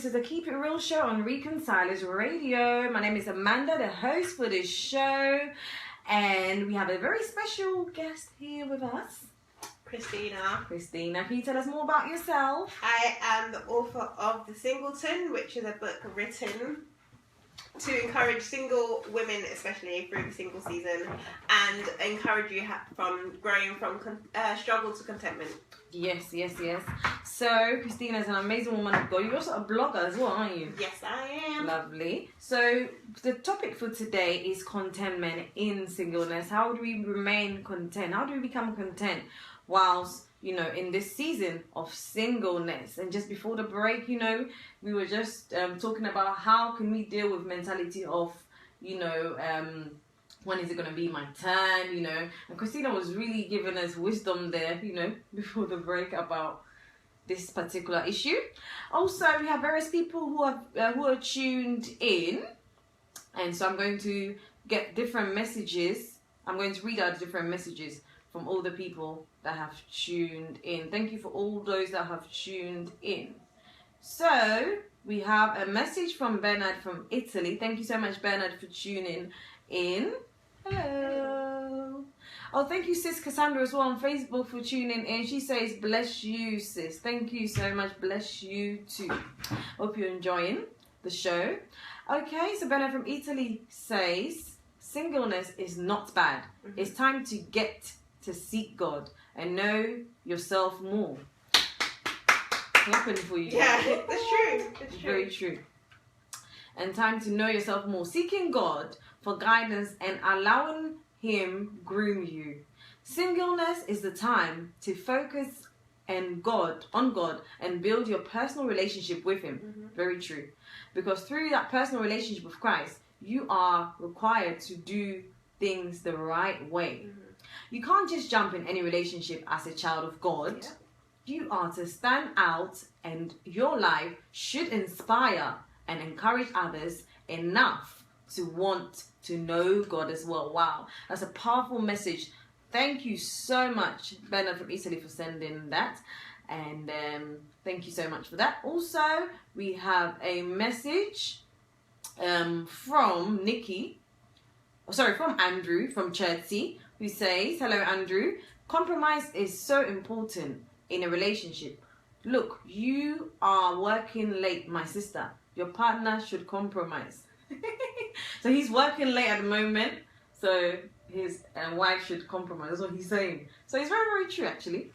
This is the Keep It Real show on Reconcilers Radio. My name is Amanda, the host for this show. And we have a very special guest here with us. Christina, can you tell us more about yourself? I am the author of The Singleton, which is a book written to encourage single women, especially through the single season, and encourage you from growing from struggle to contentment. Yes. So, Christina is an amazing woman of God. You're also a blogger as well, aren't you? Yes, I am. Lovely. So, the topic for today is contentment in singleness. How do we remain content? How do we become content whilst, in this season of singleness? And just before the break, we were just talking about how can we deal with mentality of, when is it going to be my turn, And Christina was really giving us wisdom there, before the break about this particular issue. Also, we have various people who are tuned in. And so I'm going to get different messages. I'm going to read out different messages from all the people that have tuned in. Thank you for all those that have tuned in. So, we have a message from Bernard from Italy. Thank you so much, Bernard, for tuning in. Hello. Oh, thank you, sis Cassandra, as well on Facebook for tuning in. She says, bless you, sis. Thank you so much. Bless you too. Hope you're enjoying the show. Okay, so Bernard from Italy says, singleness is not bad. Mm-hmm. It's time to get to seek God and know yourself more. Clapping for you. Yeah, that's true. That's true. Very true. And time to know yourself more. Seeking God for guidance and allowing Him groom you. Singleness is the time to focus on God and build your personal relationship with Him. Mm-hmm. Very true. Because through that personal relationship with Christ, you are required to do things the right way. Mm-hmm. You can't just jump in any relationship as a child of God. Yeah. You are to stand out, and your life should inspire and encourage others enough to want to know God as well. Wow, that's a powerful message. Thank you so much, Bernard from Italy, for sending that. And thank you so much for that. Also, we have a message from Andrew from Chertsey, who says, hello, Andrew. Compromise is so important in a relationship. Look, you are working late, my sister. Your partner should compromise. So he's working late at the moment, so his wife should compromise. That's what he's saying. So it's very, very true, actually.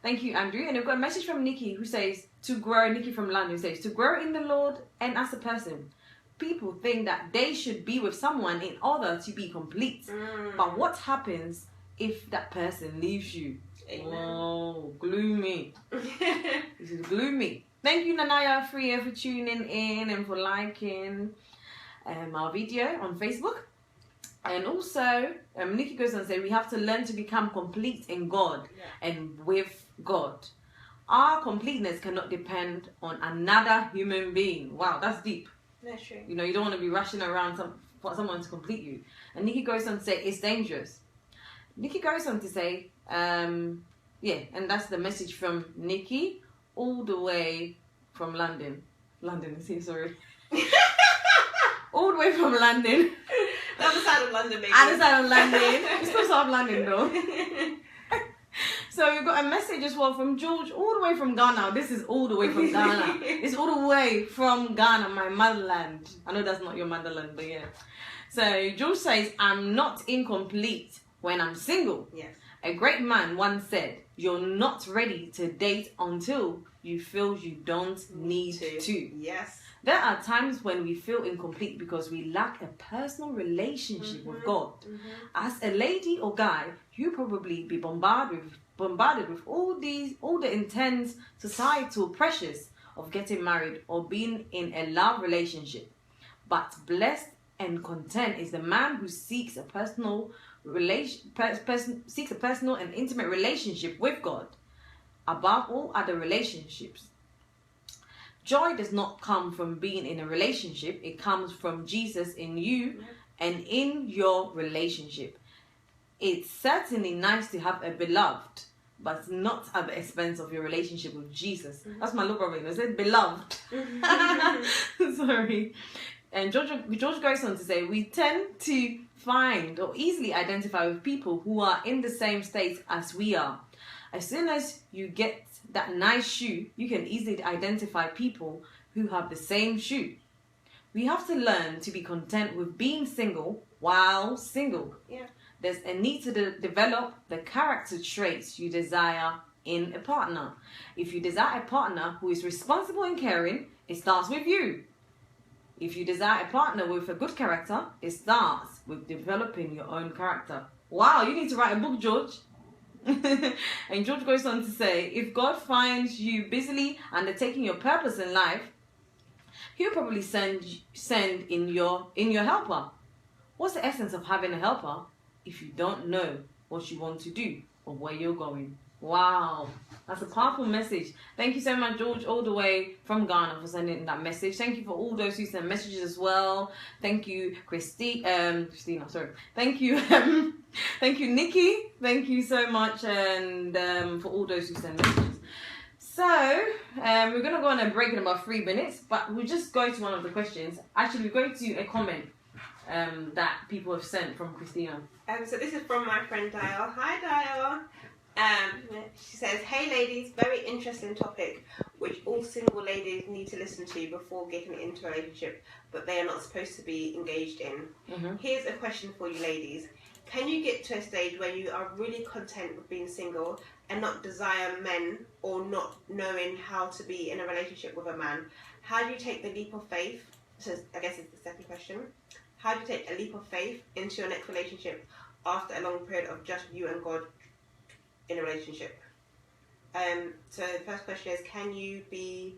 Thank you, Andrew. And we've got a message from Nikki, who says, Nikki from London, who says, to grow in the Lord and as a person. People think that they should be with someone in order to be complete. But what happens if that person leaves you? Amen. Oh, gloomy. This is gloomy. Thank you, Nanaya Freya, for tuning in and for liking our video on Facebook. And also, Nikki goes on to say, we have to learn to become complete in God and with God. Our completeness cannot depend on another human being. Wow, that's deep. That's true. You don't want to be rushing around for someone to complete you. And Nikki goes on to say, it's dangerous. Nikki goes on to say, and that's the message from Nikki, all the way from London. London, is he? Sorry. All the way from London. The other side of London, baby. Other side of London. It's still South London, though. So we've got a message as well from George, all the way from Ghana. This is all the way from Ghana. It's all the way from Ghana, my motherland. I know that's not your motherland, but yeah. So George says, I'm not incomplete when I'm single. Yes. A great man once said, you're not ready to date until you feel you don't need to. Yes. There are times when we feel incomplete because we lack a personal relationship with God. Mm-hmm. As a lady or guy, you probably be bombarded with all the intense societal pressures of getting married or being in a love relationship. But blessed and content is the man who seeks a personal and intimate relationship with God above all other relationships. Joy does not come from being in a relationship. It comes from Jesus in you and in your relationship. It's certainly nice to have a beloved, but not at the expense of your relationship with Jesus. That's my little brother. It said beloved. Sorry. And George goes on to say, we tend to find or easily identify with people who are in the same state as we are. As soon as you get that nice shoe, you can easily identify people who have the same shoe. We have to learn to be content with being single while single. Yeah. There's a need to develop the character traits you desire in a partner. If you desire a partner who is responsible and caring, it starts with you. If you desire a partner with a good character, it starts with developing your own character. Wow, you need to write a book, George. And George goes on to say, if God finds you busily undertaking your purpose in life, He'll probably send in your helper. What's the essence of having a helper if you don't know what you want to do or where you're going? Wow, that's a powerful message. Thank you so much, George, all the way from Ghana, for sending that message. Thank you for all those who sent messages as well. Thank you, Christina. Sorry. Thank you, thank you, Nikki. Thank you so much, and for all those who sent messages. So we're gonna go on a break in about 3 minutes, but we'll just go to one of the questions. Actually, we're going to a comment that people have sent from Christina. So this is from my friend Dial. Hi, Dial. She says, hey ladies, very interesting topic which all single ladies need to listen to before getting into a relationship, but they are not supposed to be engaged in. Here's a question for you ladies. Can you get to a stage where you are really content with being single and not desire men or not knowing how to be in a relationship with a man? How do you take the leap of faith? So I guess it's the second question. How do you take a leap of faith into your next relationship after a long period of just you and God in a relationship? So the first question is, can you be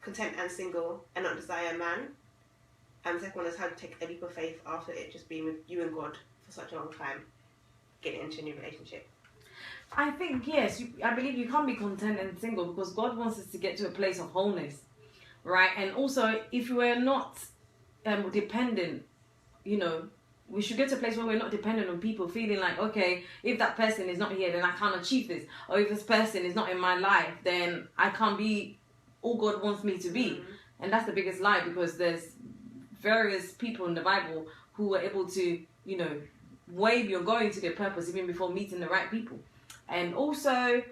content and single and not desire a man? And the second one is, how to take a leap of faith after it just being with you and God for such a long time, getting into a new relationship? I think, yes, I believe you can't be content and single because God wants us to get to a place of wholeness, right? And also, if we're not dependent, we should get to a place where we're not dependent on people, feeling like, okay, if that person is not here, then I can't achieve this. Or if this person is not in my life, then I can't be all God wants me to be. And that's the biggest lie, because there's various people in the Bible who were able to, wave your going to their purpose even before meeting the right people. And also,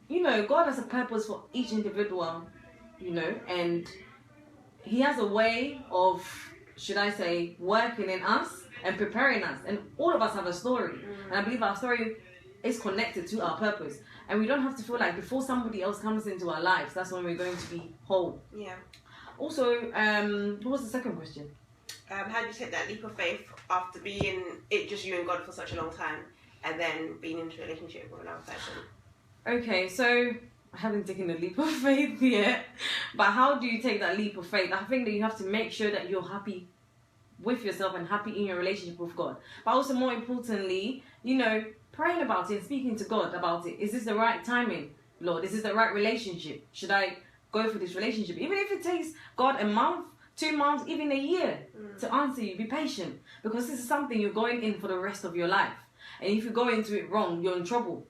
God has a purpose for each individual, and He has a way of, should I say, working in us and preparing us. And all of us have a story. And I believe our story is connected to our purpose. And we don't have to feel like before somebody else comes into our lives, that's when we're going to be whole. Yeah. Also, what was the second question? How do you take that leap of faith after being it just you and God for such a long time and then being into a relationship with another person? Okay, so I haven't taken the leap of faith yet. But how do you take that leap of faith? I think that you have to make sure that you're happy with yourself and happy in your relationship with God. But also, more importantly, praying about it and speaking to God about it. Is this the right timing, Lord? Is this the right relationship? Should I go for this relationship? Even if it takes God a month, 2 months, even a year to answer you, be patient. Because this is something you're going in for the rest of your life. And if you go into it wrong, you're in trouble.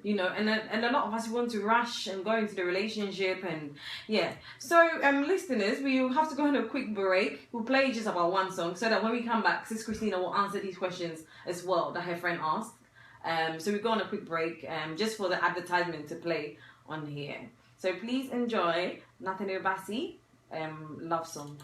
Yeah. And a lot of us want to rush and go into the relationship and yeah. So listeners, we will have to go on a quick break. We'll play just about one song so that when we come back, Sis Christina will answer these questions as well that her friend asked. So we go on a quick break just for the advertisement to play on here. So please enjoy Nathaniel Bassey, Love Song.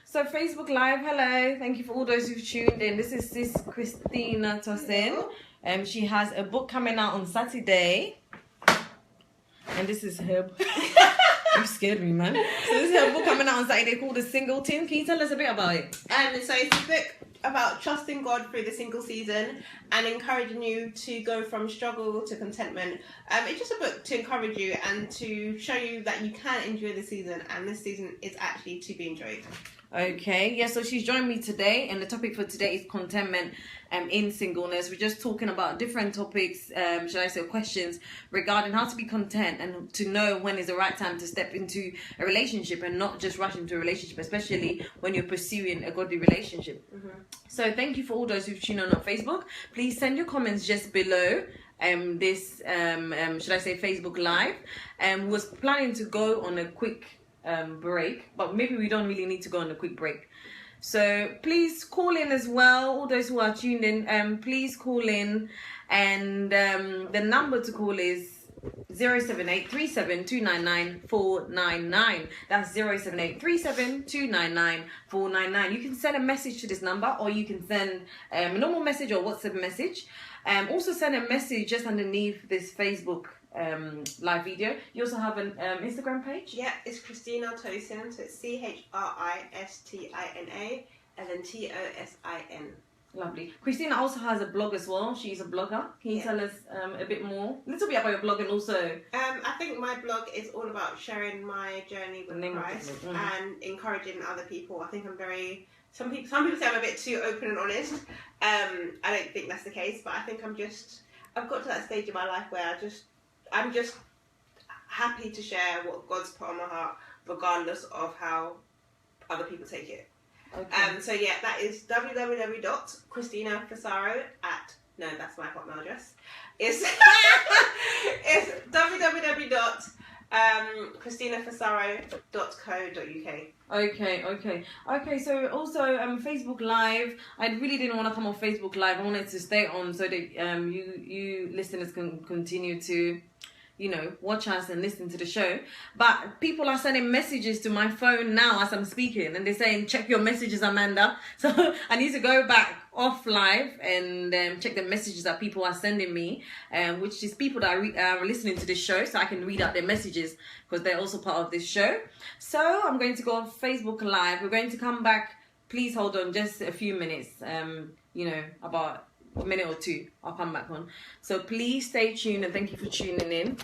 So Facebook Live, hello. Thank you for all those who've tuned in. This is Sis Christina Tosin. She has a book coming out on Saturday. And this is her... You scared me, man. So this is her book coming out on Saturday called The Single Tin. Can you tell us a bit about it? So it's a book about trusting God through the single season and encouraging you to go from struggle to contentment. It's just a book to encourage you and to show you that you can enjoy the season, and this season is actually to be enjoyed. Okay, yeah, so she's joined me today, and the topic for today is contentment in singleness. We're just talking about different topics, should I say, questions regarding how to be content and to know when is the right time to step into a relationship and not just rush into a relationship, especially when you're pursuing a godly relationship. So thank you for all those who've tuned on Facebook. Please send your comments just below this, should I say, Facebook Live. Was planning to go on a quick break, but maybe we don't really need to go on a quick break. So please call in as well. All those who are tuned in, please call in, and the number to call is 078-37299-499. That's 078-37299-499. You can send a message to this number, or you can send a normal message or WhatsApp message. Also send a message just underneath this Facebook live video. You also have an Instagram page? Yeah, it's Christina Tosin, so it's Christina and then Tosin. Lovely. Christina also has a blog as well. She's a blogger. Can you tell us a little bit about your blog, and also... I think my blog is all about sharing my journey with Christ and encouraging other people. I think I'm very... Some people say I'm a bit too open and honest. I don't think that's the case, but I think I've got to that stage in my life where I'm just happy to share what God's put on my heart, regardless of how other people take it. Okay. So yeah, that is www.ChristinaFasaro no, that's my Hotmail address. It's www.ChristinaFasaro.co.uk. Okay. So also Facebook Live. I really didn't want to come on Facebook Live. I wanted to stay on so that you listeners can continue to, watch us and listen to the show. But people are sending messages to my phone now as I'm speaking, and they're saying, check your messages, Amanda. So I need to go back off live and check the messages that people are sending me, which is people that are listening to this show, so I can read out their messages because they're also part of this show. So I'm going to go on Facebook Live. We're going to come back. Please hold on just a few minutes, about a minute or two. I'll come back on. So please stay tuned, and thank you for tuning in.